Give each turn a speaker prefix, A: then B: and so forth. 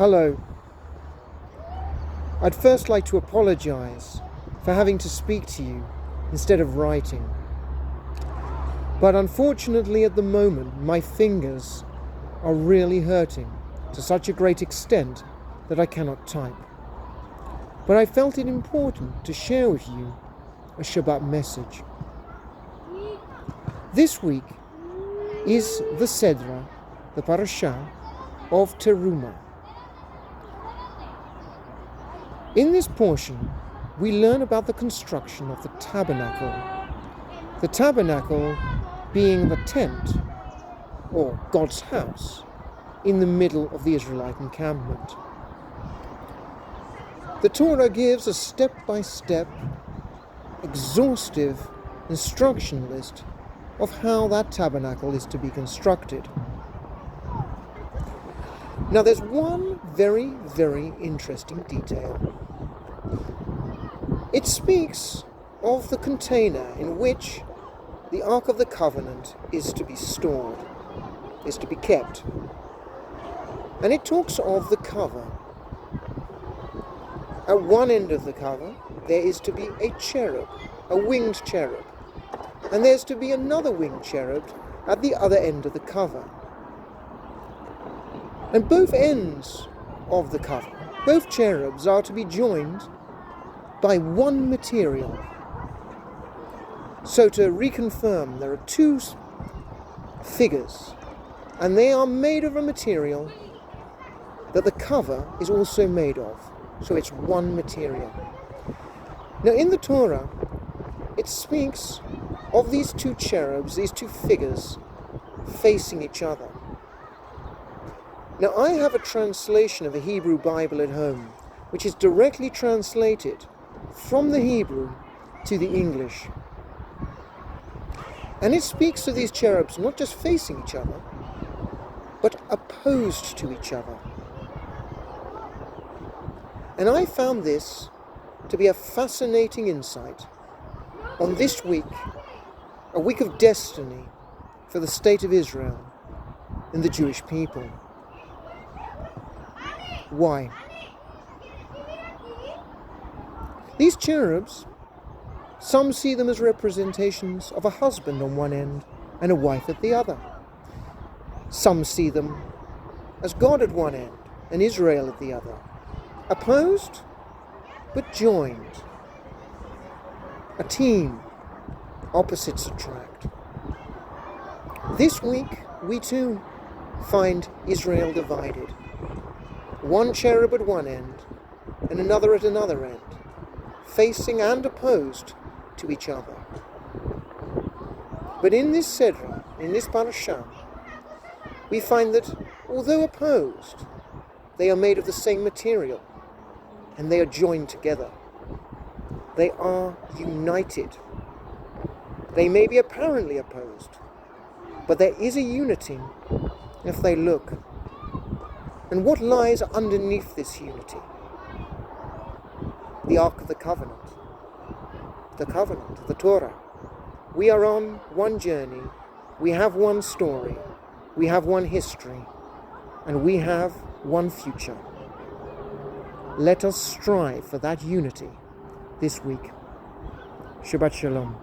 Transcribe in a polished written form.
A: Hello. I'd first like to apologize for having to speak to you instead of writing. But unfortunately at the moment my fingers are really hurting to such a great extent that I cannot type. But I felt it important to share with you a Shabbat message. This week is the Sedra, the parasha of Terumah. In this portion, we learn about the construction of the tabernacle. The tabernacle being the tent, or God's house, in the middle of the Israelite encampment. The Torah gives a step-by-step, exhaustive instruction list of how that tabernacle is to be constructed. Now there's one very, very interesting detail. It speaks of the container in which the Ark of the Covenant is to be stored, is to be kept. And it talks of the cover. At one end of the cover, there is to be a cherub, a winged cherub. And there's to be another winged cherub at the other end of the cover. And both ends of the cover, both cherubs, are to be joined by one material. So to reconfirm, there are two figures, and they are made of a material that the cover is also made of. So it's one material. Now in the Torah, it speaks of these two cherubs, these two figures, facing each other. Now I have a translation of a Hebrew Bible at home, which is directly translated from the Hebrew to the English. And it speaks of these cherubs not just facing each other, but opposed to each other. And I found this to be a fascinating insight on this week, a week of destiny for the state of Israel and the Jewish people. Why? These cherubs, some see them as representations of a husband on one end and a wife at the other. Some see them as God at one end and Israel at the other. Opposed, but joined. A team, opposites attract. This week, we too find Israel divided. One cherub at one end and another at another end, facing and opposed to each other. But in this Sedra, in this parasha, we find that although opposed, they are made of the same material and they are joined together. They are united. They may be apparently opposed, but there is a unity if they look. And what lies underneath this unity? The Ark of the Covenant, the Torah. We are on one journey, we have one story, we have one history, and we have one future. Let us strive for that unity this week. Shabbat Shalom.